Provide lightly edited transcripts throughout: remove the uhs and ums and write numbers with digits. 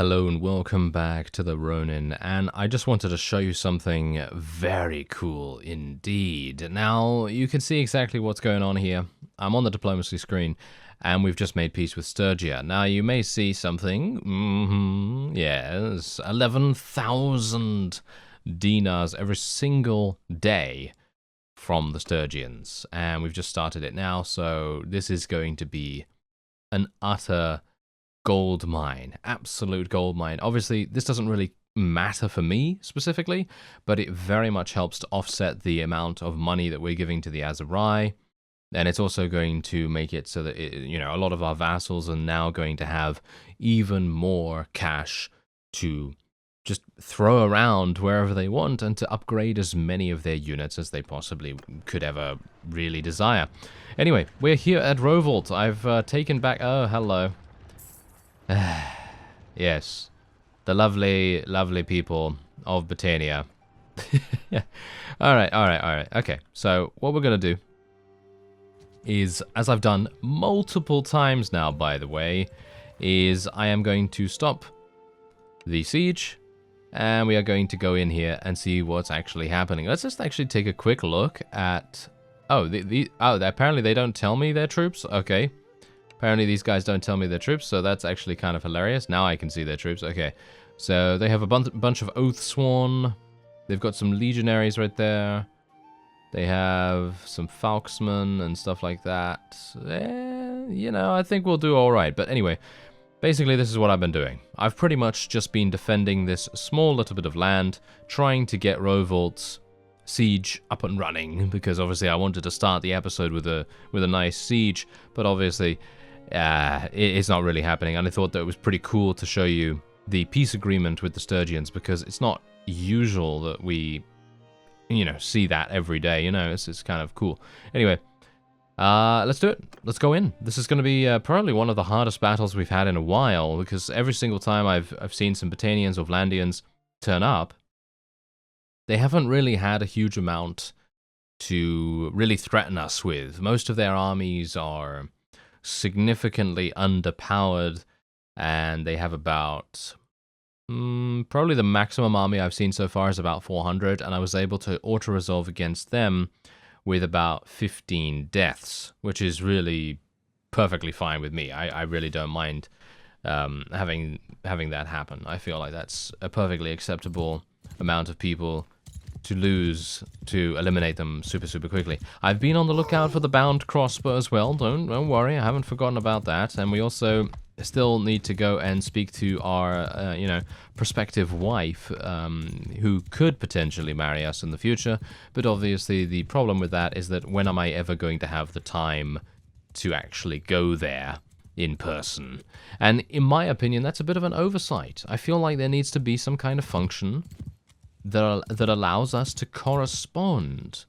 Hello and welcome back to the Ronin, and I just wanted to show you something very cool indeed. Now, you can see exactly what's going on here. I'm on the diplomacy screen, and we've just made peace with Sturgia. Now, you may see something, yes, 11,000 dinars every single day from the Sturgians, and we've just started it now, so this is going to be an utter gold mine, absolute gold mine. Obviously, this doesn't really matter for me specifically, but it very much helps to offset the amount of money that we're giving to the Aserai, and it's also going to make it so that a lot of our vassals are now going to have even more cash to just throw around wherever they want and to upgrade as many of their units as they possibly could ever really desire. Anyway, we're here at Rovault. I've taken back... Oh, hello. Yes, the lovely, lovely people of Britannia. Yeah. All right. Okay, so what we're going to do is, as I've done multiple times now, by the way, is I am going to stop the siege, and we are going to go in here and see what's actually happening. Let's just actually take a quick look at... Oh, apparently they don't tell me their troops? Okay. Apparently these guys don't tell me their troops, so that's actually kind of hilarious. Now I can see their troops. Okay, so they have a bunch of Oathsworn. They've got some legionaries right there. They have some Falksmen and stuff like that. I think we'll do all right. But anyway, basically this is what I've been doing. I've pretty much just been defending this small little bit of land, trying to get Rovault's siege up and running, because obviously I wanted to start the episode with a nice siege, but obviously it's not really happening, and I thought that it was pretty cool to show you the peace agreement with the Sturgians, because it's not usual that we, see that every day, it's kind of cool. Anyway, let's do it. Let's go in. This is going to be probably one of the hardest battles we've had in a while, because every single time I've seen some Britannians or Vlandians turn up, they haven't really had a huge amount to really threaten us with. Most of their armies are significantly underpowered, and they have about... probably the maximum army I've seen so far is about 400, and I was able to auto-resolve against them with about 15 deaths, which is really perfectly fine with me. I really don't mind having that happen. I feel like that's a perfectly acceptable amount of people to lose, to eliminate them super quickly. I've been on the lookout for the bound crossbow as well. Don't worry, I haven't forgotten about that. And we also still need to go and speak to our prospective wife, who could potentially marry us in the future. But obviously the problem with that is that when am I ever going to have the time to actually go there in person? And in my opinion, that's a bit of an oversight. I feel like there needs to be some kind of function that allows us to correspond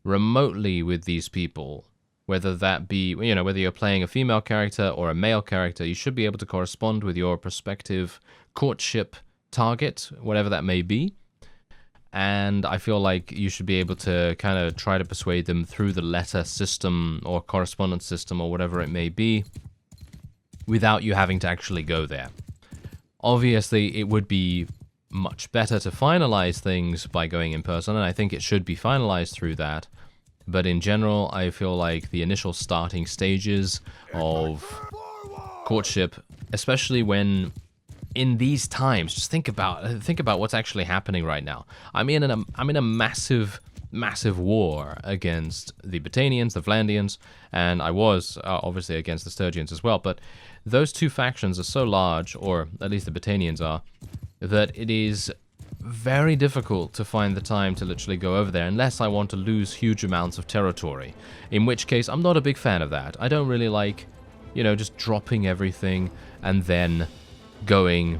remotely with these people, whether that be, whether you're playing a female character or a male character. You should be able to correspond with your prospective courtship target, whatever that may be. And I feel like you should be able to kind of try to persuade them through the letter system or correspondence system or whatever it may be, without you having to actually go there. Obviously, it would be much better to finalize things by going in person, and I think it should be finalized through that. But in general, I feel like the initial starting stages of courtship, especially when in these times, just think about what's actually happening right now. I'm in a massive war against the Britannians, the Vlandians, and I was obviously against the Sturgians as well. But those two factions are so large, or at least the Britannians are, that it is very difficult to find the time to literally go over there unless I want to lose huge amounts of territory, in which case I'm not a big fan of that. I don't really like, just dropping everything and then going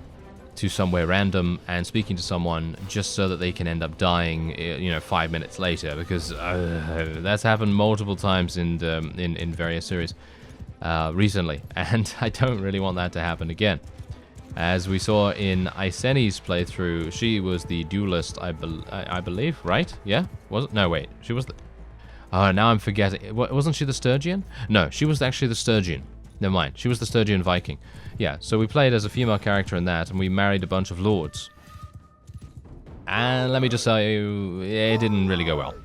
to somewhere random and speaking to someone just so that they can end up dying, 5 minutes later, because that's happened multiple times in various series recently, and I don't really want that to happen again. As we saw in Iseni's playthrough, she was the duelist, I believe, right? Yeah? Was it? No, wait. She was the... Oh, now I'm forgetting. Wasn't she the Sturgian? No, she was actually the Sturgian. Never mind. She was the Sturgian Viking. Yeah, so we played as a female character in that, and we married a bunch of lords. And let me just tell you, it didn't really go well.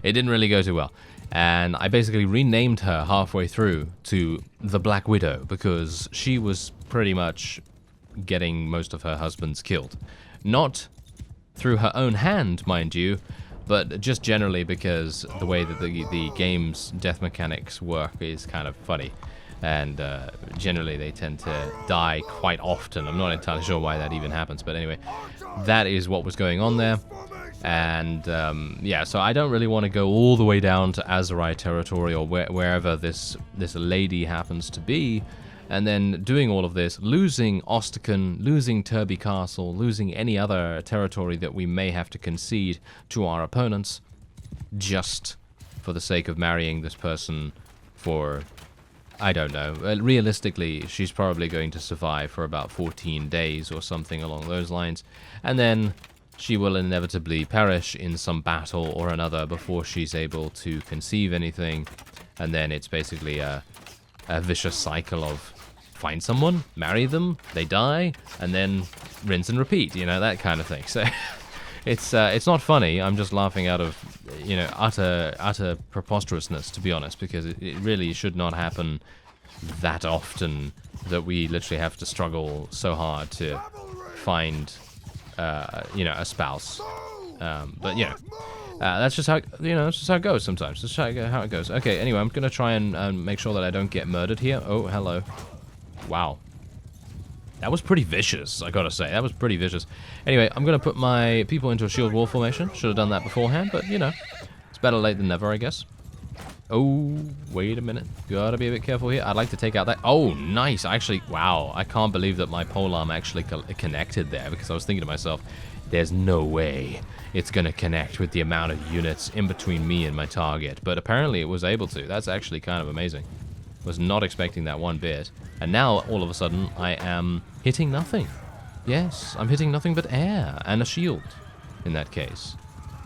It didn't really go too well. And I basically renamed her halfway through to the Black Widow, because she was pretty much getting most of her husbands killed. Not through her own hand, mind you, but just generally because the way that the game's death mechanics work is kind of funny. And generally they tend to die quite often. I'm not entirely sure why that even happens, but anyway, that is what was going on there. And yeah, so I don't really want to go all the way down to Azerai territory or wherever this lady happens to be, and then doing all of this, losing Ostracan, losing Turby Castle, losing any other territory that we may have to concede to our opponents, just for the sake of marrying this person for, I don't know, realistically, she's probably going to survive for about 14 days or something along those lines, and then she will inevitably perish in some battle or another before she's able to conceive anything, and then it's basically a vicious cycle of find someone, marry them, they die, and then rinse and repeat, you know, that kind of thing. So it's not funny. I'm just laughing out of, you know, utter preposterousness, to be honest, because it really should not happen that often that we literally have to struggle so hard to find, you know, a spouse. But yeah, that's just how, you know, that's just how it goes sometimes. That's how it goes. Okay, anyway, I'm gonna try and make sure that I don't get murdered here. Oh, hello. Wow. That was pretty vicious, I gotta say. That was pretty vicious. Anyway, I'm gonna put my people into a shield wall formation. Should have done that beforehand, but, you know, it's better late than never, I guess. Oh, wait a minute. Gotta be a bit careful here. I'd like to take out that. Oh, nice. Actually, wow. I can't believe that my polearm actually connected there, because I was thinking to myself, there's no way it's gonna connect with the amount of units in between me and my target. But apparently it was able to. That's actually kind of amazing. Was not expecting that one bit. And now, all of a sudden, I am hitting nothing. Yes, I'm hitting nothing but air and a shield in that case.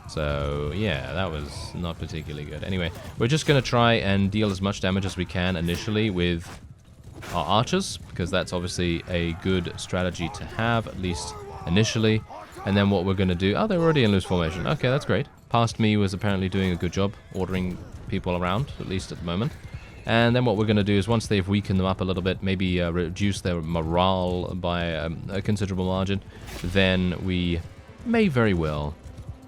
So, yeah, that was not particularly good. Anyway, we're just going to try and deal as much damage as we can initially with our archers, because that's obviously a good strategy to have, at least initially. And then what we're going to do... Oh, they're already in loose formation. Okay, that's great. Past me was apparently doing a good job ordering people around, at least at the moment. And then what we're going to do is, once they've weakened them up a little bit, maybe reduce their morale by a considerable margin, then we may very well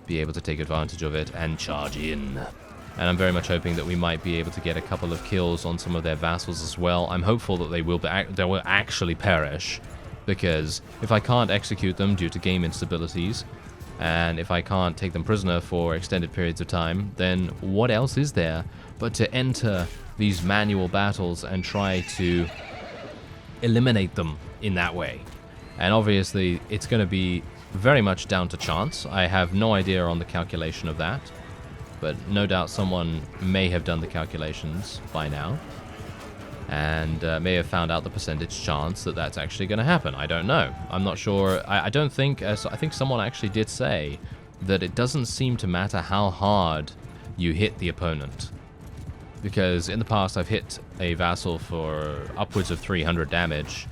be able to take advantage of it and charge in. And I'm very much hoping that we might be able to get a couple of kills on some of their vassals as well. I'm hopeful that they will actually perish, because if I can't execute them due to game instabilities, and if I can't take them prisoner for extended periods of time, then what else is there but to enter these manual battles and try to eliminate them in that way? And obviously, it's going to be very much down to chance. I have no idea on the calculation of that, but no doubt someone may have done the calculations by now, and may have found out the percentage chance that that's actually going to happen. I don't know. I'm not sure. I don't think... I think someone actually did say that it doesn't seem to matter how hard you hit the opponent, because in the past I've hit a vassal for upwards of 300 damage,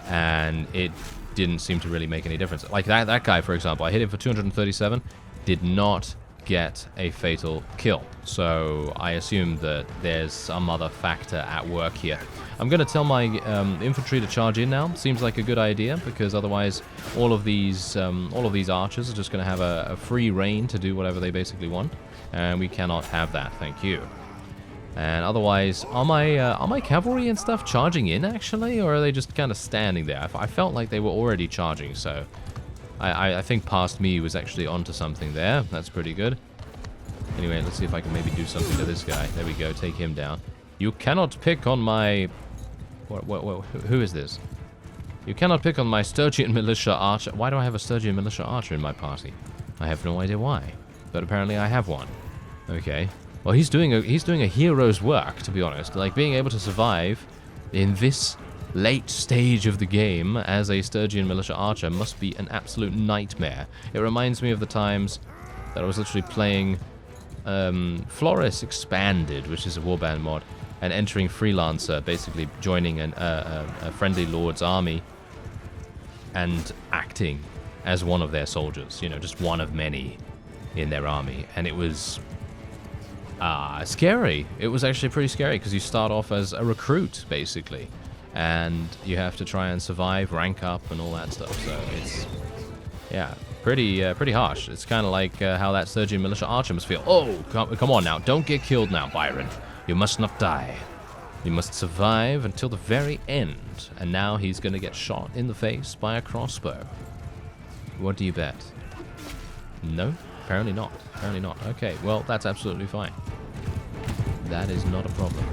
and it didn't seem to really make any difference. Like that guy, for example, I hit him for 237, did not get a fatal kill. So I assume that there's some other factor at work here. I'm going to tell my infantry to charge in now. Seems like a good idea, because otherwise all of these archers are just going to have a free reign to do whatever they basically want, and we cannot have that. Thank you. And otherwise, are my cavalry and stuff charging in actually, or are they just kind of standing there? I felt like they were already charging, so I think past me was actually onto something there. That's pretty good. Anyway, let's see if I can maybe do something to this guy. There we go, take him down. You cannot pick on my... Who is this? You cannot pick on my Sturgian militia archer. Why do I have a Sturgian militia archer in my party? I have no idea why, but apparently I have one. Okay. Well, he's doing a hero's work, to be honest. Like, being able to survive in this late stage of the game as a Sturgian militia archer must be an absolute nightmare. It reminds me of the times that I was literally playing Floris Expanded, which is a warband mod, and entering Freelancer, basically joining a friendly lord's army and acting as one of their soldiers, you know, just one of many in their army. And it was scary. It was actually pretty scary because you start off as a recruit, basically, and you have to try and survive, rank up, and all that stuff. So it's, yeah, pretty harsh. It's kind of like how that Sturgian militia archer must feel. Oh, come on now. Don't get killed now, Byron. You must not die. You must survive until the very end. And now he's going to get shot in the face by a crossbow. What do you bet? No? Apparently not. Apparently not. Okay, well, that's absolutely fine. That is not a problem.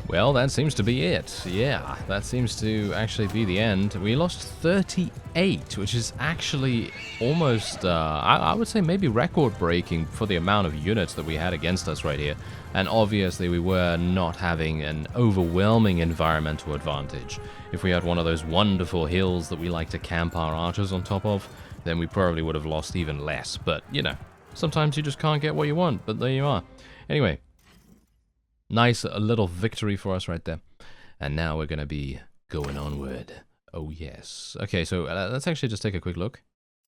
Well, that seems to be it. Yeah, that seems to actually be the end. We lost 38, which is actually almost, I would say maybe record-breaking for the amount of units that we had against us right here. And obviously we were not having an overwhelming environmental advantage. If we had one of those wonderful hills that we like to camp our archers on top of, then we probably would have lost even less. But, you know, sometimes you just can't get what you want, but there you are. Anyway. Nice little victory for us right there. And now we're going to be going onward. Oh, yes. Okay, so let's actually just take a quick look.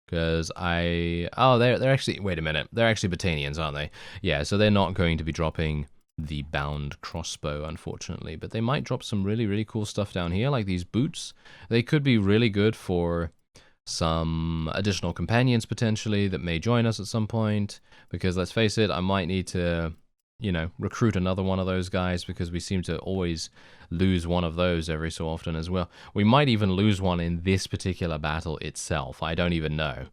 Because oh, they're actually... Wait a minute. They're actually Botanians, aren't they? Yeah, so they're not going to be dropping the bound crossbow, unfortunately. But they might drop some really, really cool stuff down here, like these boots. They could be really good for some additional companions, potentially, that may join us at some point. Because, let's face it, I might need to... you know, recruit another one of those guys because we seem to always lose one of those every so often as well. We might even lose one in this particular battle itself. I don't even know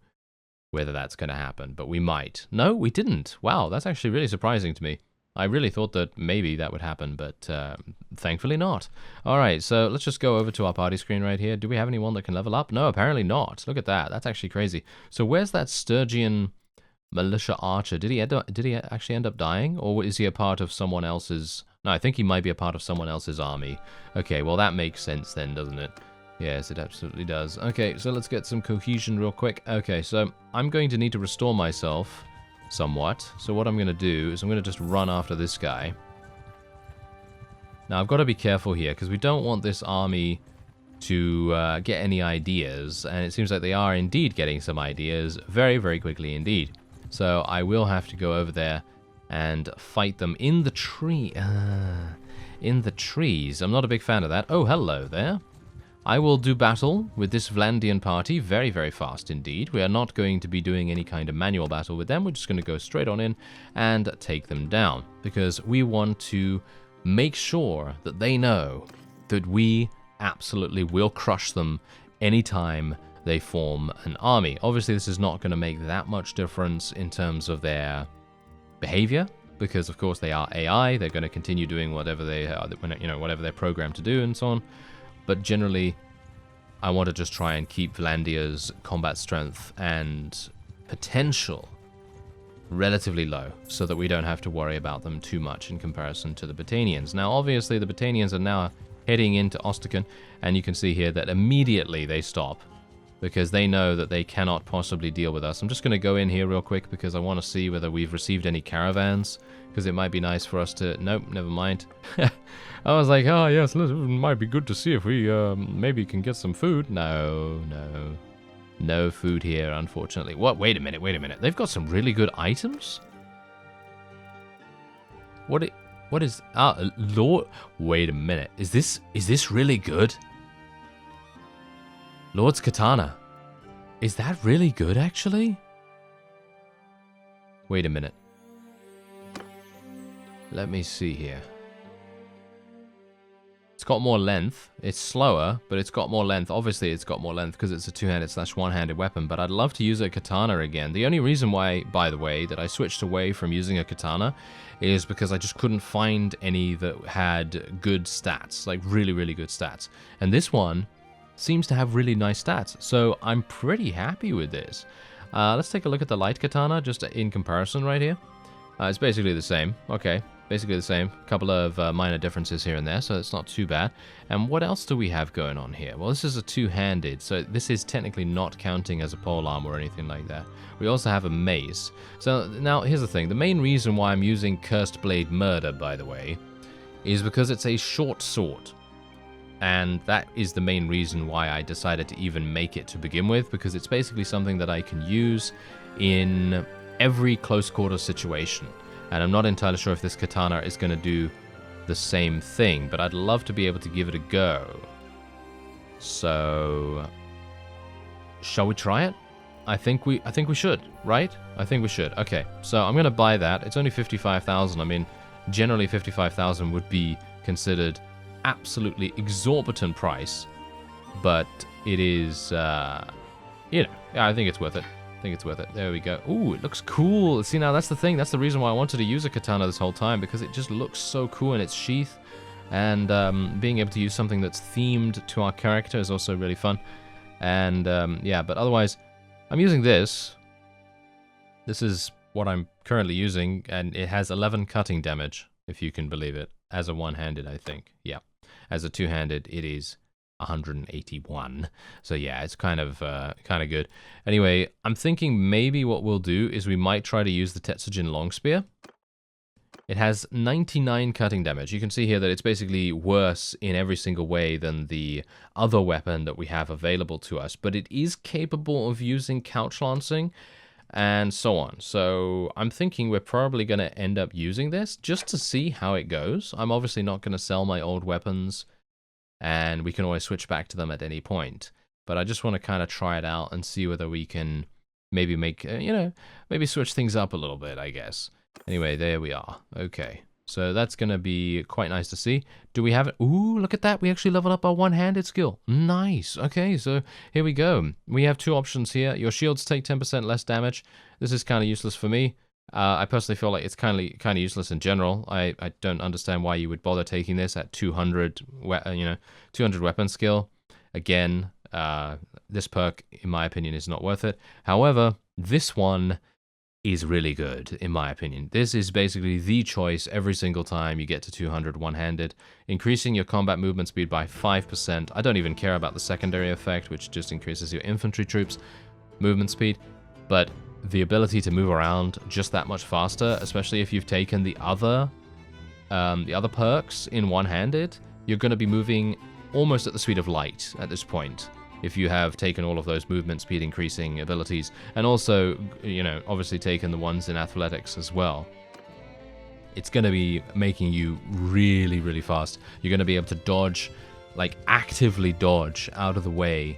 whether that's going to happen, but we might. No, we didn't. Wow, that's actually really surprising to me. I really thought that maybe that would happen, but thankfully not. All right, so let's just go over to our party screen right here. Do we have anyone that can level up? No, apparently not. Look at that. That's actually crazy. So where's that Sturgian militia archer? Did he actually end up dying, or is he a part of someone else's? No, I think he might be a part of someone else's army. Okay, well that makes sense then, doesn't it? Yes, it absolutely does. Okay, so let's get some cohesion real quick. Okay, so I'm going to need to restore myself somewhat. So what I'm going to do is I'm going to just run after this guy. Now I've got to be careful here because we don't want this army to get any ideas, and it seems like they are indeed getting some ideas very, very quickly indeed. So I will have to go over there and fight them in the tree. In the trees. I'm not a big fan of that. Oh, hello there. I will do battle with this Vlandian party very, very fast indeed. We are not going to be doing any kind of manual battle with them. We're just going to go straight on in and take them down. Because we want to make sure that they know that we absolutely will crush them anytime they form an army. Obviously, this is not going to make that much difference in terms of their behavior, because of course they are AI. They're going to continue doing whatever they are, you know, whatever they're programmed to do and so on. But generally, I want to just try and keep Vlandia's combat strength and potential relatively low, so that we don't have to worry about them too much in comparison to the Botanians. Now, obviously, the Botanians are now heading into Ostracan, and you can see here that immediately they stop, because they know that they cannot possibly deal with us. I'm just going to go in here real quick, because I want to see whether we've received any caravans, because it might be nice for us to... Nope, never mind. I was like, oh yes, it might be good to see if we maybe can get some food. No. No food here, unfortunately. What? Wait a minute. They've got some really good items? What is... Lord... Wait a minute. Is this really good? Lord's Katana. Is that really good, actually? Wait a minute. Let me see here. It's got more length. It's slower, but it's got more length. Obviously, it's got more length because it's a two-handed / one-handed weapon, but I'd love to use a katana again. The only reason why, by the way, that I switched away from using a katana is because I just couldn't find any that had good stats, like really, really good stats. And this one seems to have really nice stats, so I'm pretty happy with this. Let's take a look at the light katana, just in comparison right here. It's basically the same. Okay. Basically the same. A couple of minor differences here and there, so it's not too bad. And what else do we have going on here? Well, this is a two-handed, so this is technically not counting as a polearm or anything like that. We also have a mace. So now, here's the thing. The main reason why I'm using Cursed Blade Murder, by the way, is because it's a short sword. And that is the main reason why I decided to even make it to begin with, because it's basically something that I can use in every close quarter situation. And I'm not entirely sure if this katana is going to do the same thing, but I'd love to be able to give it a go. So, shall we try it? I think we should, right? I think we should. Okay, so I'm going to buy that. It's only 55,000. I mean, generally 55,000 would be considered absolutely exorbitant price, but it is, you know, yeah, I think it's worth it. There we go. Ooh, it looks cool. See, now that's the thing. That's the reason why I wanted to use a katana this whole time, because it just looks so cool in its sheath. And being able to use something that's themed to our character is also really fun. And yeah, but otherwise, I'm using this. This is what I'm currently using, and it has 11 cutting damage, if you can believe it, as a one-handed, I think. Yeah, as a two-handed, it is 181. So yeah, it's kind of good. Anyway, I'm thinking maybe what we'll do is we might try to use the Tetsujin long spear. It has 99 cutting damage. You can see here that it's basically worse in every single way than the other weapon that we have available to us, but it is capable of using couch lancing and so on. So I'm thinking we're probably going to end up using this just to see how it goes. I'm obviously not going to sell my old weapons, and we can always switch back to them at any point. But I just want to kind of try it out and see whether we can maybe make, you know, maybe switch things up a little bit, I guess. Anyway, there we are. Okay, so that's going to be quite nice to see. Do we have it? Ooh, look at that. We actually leveled up our one-handed skill. Nice. Okay, so here we go. We have two options here. Your shields take 10% less damage. This is kind of useless for me. I personally feel like it's kind of useless in general. I don't understand why you would bother taking this at 200, 200 weapon skill. Again, this perk, in my opinion, is not worth it. However, this one is really good, in my opinion. This is basically the choice every single time you get to 200 one-handed. Increasing your combat movement speed by 5%. I don't even care about the secondary effect, which just increases your infantry troops' movement speed. But the ability to move around just that much faster, especially if you've taken the other perks in one-handed, you're going to be moving almost at the speed of light at this point, if you have taken all of those movement speed increasing abilities, and also, you know, obviously taken the ones in athletics as well. It's going to be making you really, really fast. You're going to be able to dodge, like actively dodge out of the way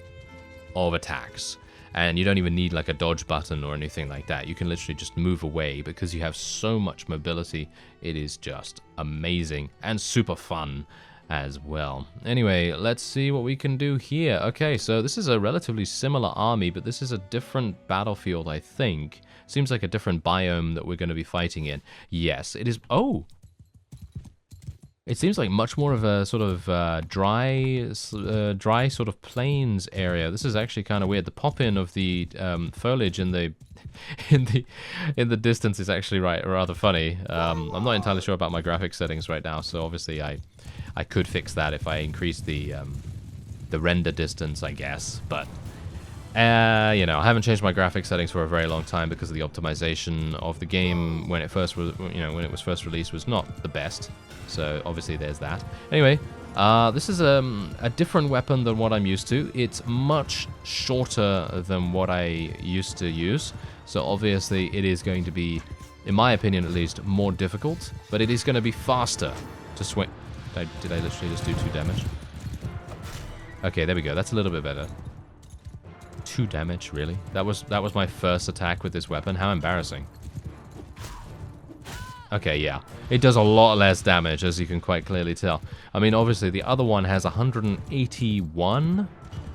of attacks. And you don't even need like a dodge button or anything like that. You can literally just move away because you have so much mobility. It is just amazing and super fun as well. Anyway, let's see what we can do here. Okay, so this is a relatively similar army, but this is a different battlefield, I think. Seems like a different biome that we're going to be fighting in. Yes, it is. Oh! It seems like much more of a sort of dry sort of plains area. This is actually kind of weird. The pop-in of the foliage in the in the distance is actually rather funny. I'm not entirely sure about my graphics settings right now, so obviously I could fix that if I increase the render distance, I guess. But you know, I haven't changed my graphics settings for a very long time because of the optimization of the game when it first was, when it was first released, was not the best. So obviously there's that. Anyway, this is a different weapon than what I'm used to. It's much shorter than what I used to use. So obviously it is going to be, in my opinion at least, more difficult. But it is going to be faster to swing. Did I literally just do 2 damage? Okay, there we go. That's a little bit better. 2 damage, really? That was my first attack with this weapon. How embarrassing. Okay, yeah. It does a lot less damage, as you can quite clearly tell. I mean, obviously, the other one has 181,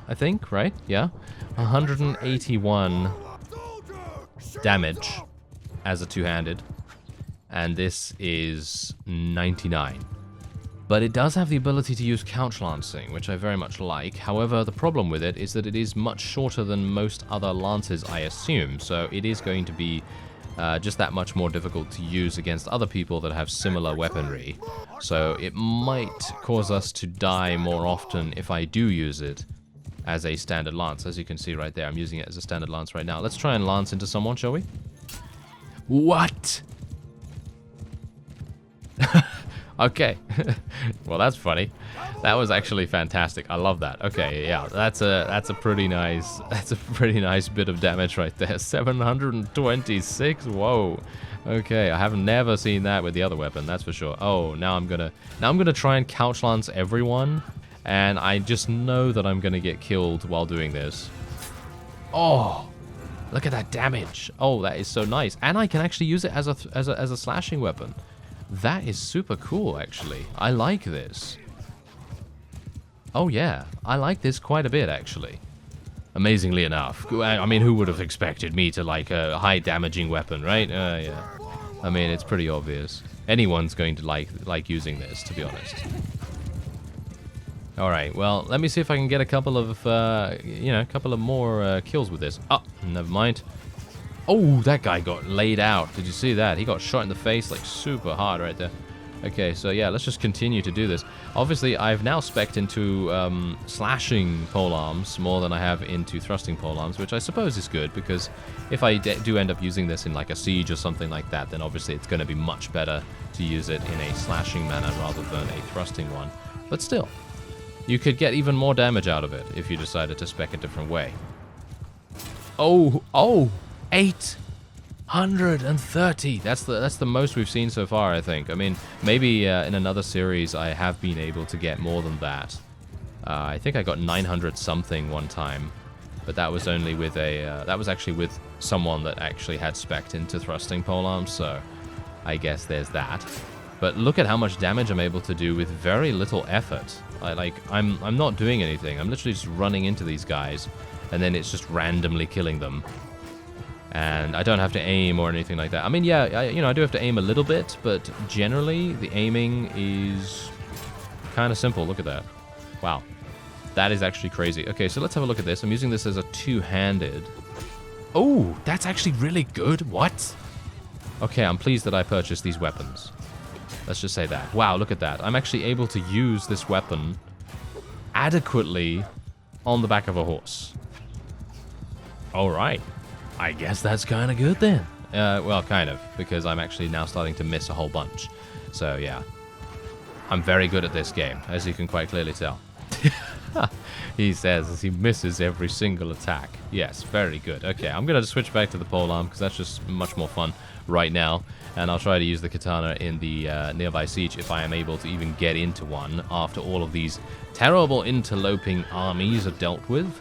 I think, right? Yeah? 181 damage as a two-handed. And this is 99. But it does have the ability to use couch lancing, which I very much like. However, the problem with it is that it is much shorter than most other lances, I assume. So it is going to be just that much more difficult to use against other people that have similar weaponry. So it might cause us to die more often if I do use it as a standard lance. As you can see right there, I'm using it as a standard lance right now. Let's try and lance into someone, shall we? What? Okay. Well, that's funny. That was actually fantastic. I love that. Okay, yeah, that's a pretty nice bit of damage right there. 726. Whoa. Okay, I have never seen that with the other weapon, that's for sure. Oh, now I'm gonna try and couch lance everyone, and I just know that I'm gonna get killed while doing this. Oh, look at that damage. Oh, that is so nice. And I can actually use it as a slashing weapon. That is super cool, actually. I like this. Oh, yeah. I like this quite a bit, actually. Amazingly enough. I mean, who would have expected me to like a high-damaging weapon, right? Yeah. I mean, it's pretty obvious. Anyone's going to like using this, to be honest. Alright, well, let me see if I can get a couple of, a couple of more kills with this. Oh, never mind. Oh, that guy got laid out. Did you see that? He got shot in the face, like, super hard right there. Okay, so yeah, let's just continue to do this. Obviously, I've now spec'd into slashing polearms more than I have into thrusting polearms, which I suppose is good, because if I do end up using this in, like, a siege or something like that, then obviously it's going to be much better to use it in a slashing manner rather than a thrusting one. But still, you could get even more damage out of it if you decided to spec a different way. Oh! 830. That's the most we've seen so far, I think. I mean, maybe in another series I have been able to get more than that. I think I got 900 something one time, but that was only with a that was actually with someone that actually had spec'd into thrusting polearms. So I guess there's that. But look at how much damage I'm able to do with very little effort. I'm not doing anything. I'm literally just running into these guys, and then it's just randomly killing them. And I don't have to aim or anything like that. I mean, yeah, I do have to aim a little bit, but generally the aiming is kind of simple. Look at that. Wow. That is actually crazy. Okay, so let's have a look at this. I'm using this as a two-handed. Oh, that's actually really good. What? Okay, I'm pleased that I purchased these weapons. Let's just say that. Wow, look at that. I'm actually able to use this weapon adequately on the back of a horse. All right. I guess that's kind of good then. Well, kind of, because I'm actually now starting to miss a whole bunch. So, yeah. I'm very good at this game, as you can quite clearly tell. He says as he misses every single attack. Yes, very good. Okay, I'm going to switch back to the polearm, because that's just much more fun right now. And I'll try to use the katana in the nearby siege if I am able to even get into one after all of these terrible interloping armies are dealt with.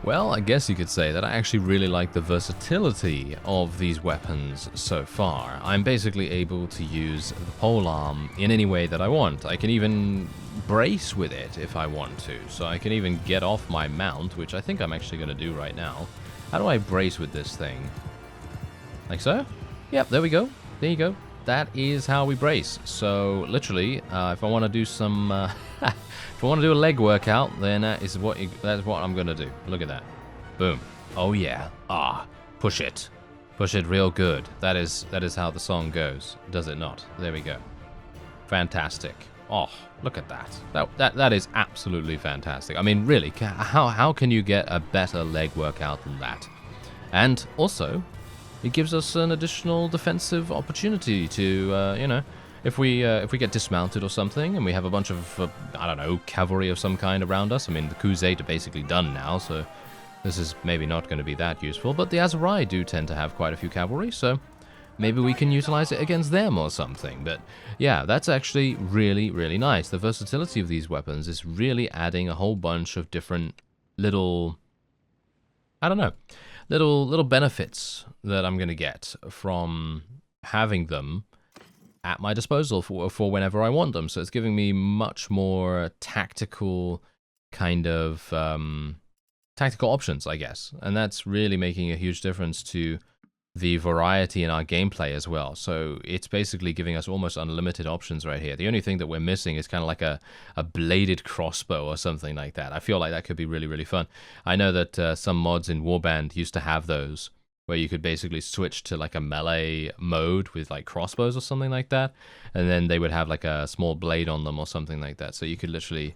Well, I guess you could say that I actually really like the versatility of these weapons so far. I'm basically able to use the polearm in any way that I want. I can even brace with it if I want to, so I can even get off my mount, which I think I'm actually going to do right now. How do I brace with this thing? Like so? Yep, there we go. There you go. That is how we brace. So literally, if I want to do some, if I want to do a leg workout, then that's what I'm gonna do. Look at that. Boom. Oh yeah. Push it. Push it real good. That is how the song goes, does it not? There we go. Fantastic. Oh, look at that. That is absolutely fantastic. I mean, really, how can you get a better leg workout than that? And also, it gives us an additional defensive opportunity to, you know, if we get dismounted or something and we have a bunch of, I don't know, cavalry of some kind around us. I mean, the Khuzait are basically done now, so this is maybe not going to be that useful. But the Aserai do tend to have quite a few cavalry, so maybe we can utilize it against them or something. But yeah, that's actually really, really nice. The versatility of these weapons is really adding a whole bunch of different little, I don't know, little benefits that I'm going to get from having them at my disposal for whenever I want them. So it's giving me much more tactical kind of tactical options, I guess. And that's really making a huge difference to the variety in our gameplay as well. So it's basically giving us almost unlimited options right here. The only thing that we're missing is kind of like a bladed crossbow or something like that. I feel like that could be really, really fun. I know that some mods in Warband used to have those, where you could basically switch to like a melee mode with like crossbows or something like that, and then they would have like a small blade on them or something like that, so you could literally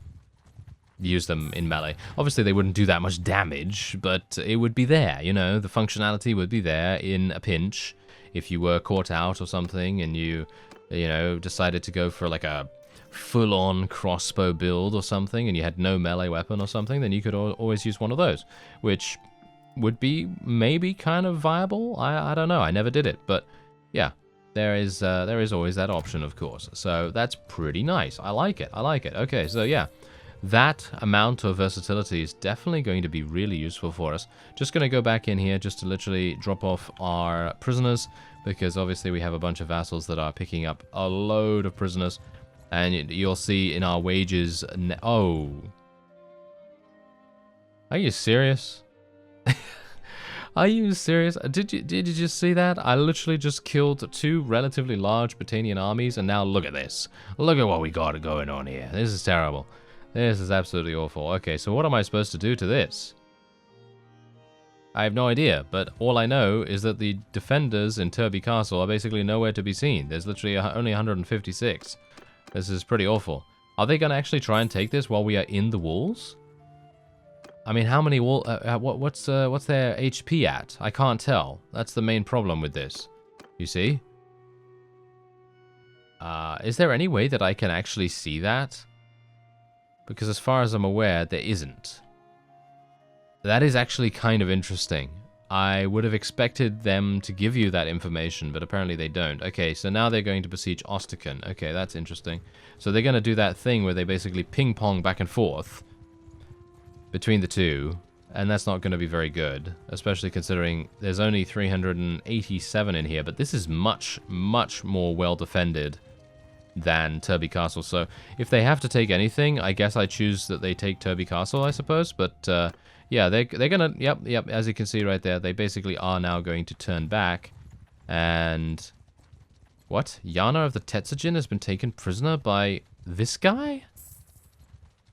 use them in melee. Obviously they wouldn't do that much damage, but it would be there, you know, the functionality would be there in a pinch. If you were caught out or something and you know, decided to go for like a full-on crossbow build or something and you had no melee weapon or something, then you could always use one of those, which would be maybe kind of viable. I don't know. I never did it, but yeah, there is always that option, of course. So that's pretty nice. I like it. I like it. Okay, so yeah, that amount of versatility is definitely going to be really useful for us. Just going to go back in here just to literally drop off our prisoners, because obviously we have a bunch of vassals that are picking up a load of prisoners. And you'll see in our wages... Oh. Are you serious? Are you serious? Did you just see that? I literally just killed 2 relatively large Battanian armies, and now look at this. Look at what we got going on here. This is terrible. This is absolutely awful. Okay, so what am I supposed to do to this? I have no idea, but all I know is that the defenders in Turby Castle are basically nowhere to be seen. There's literally only 156. This is pretty awful. Are they going to actually try and take this while we are in the walls? I mean, how many wall... what's their HP at? I can't tell. That's the main problem with this. You see? Is there any way that I can actually see that? Because as far as I'm aware, there isn't. That is actually kind of interesting. I would have expected them to give you that information, but apparently they don't. Okay, so now they're going to besiege Osterken. Okay, that's interesting. So they're going to do that thing where they basically ping-pong back and forth between the two, and that's not going to be very good, especially considering there's only 387 in here, but this is much, much more well-defended than Turby Castle. So if they have to take anything, I guess I choose that they take Turby Castle, I suppose, but yeah, they're gonna, yep, as you can see right there, they basically are now going to turn back, and what? Yana of the Tetsujin has been taken prisoner by this guy?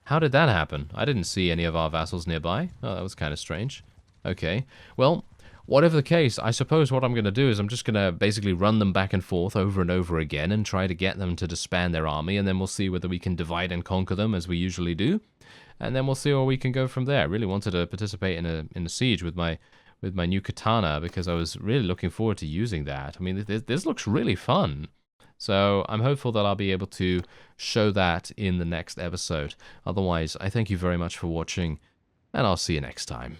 How did that happen? I didn't see any of our vassals nearby. Oh, that was kind of strange. Okay. Well, whatever the case, I suppose what I'm going to do is I'm just going to basically run them back and forth over and over again and try to get them to disband their army, and then we'll see whether we can divide and conquer them as we usually do. And then we'll see where we can go from there. I really wanted to participate in a siege with my new katana because I was really looking forward to using that. I mean, this looks really fun. So I'm hopeful that I'll be able to show that in the next episode. Otherwise, I thank you very much for watching, and I'll see you next time.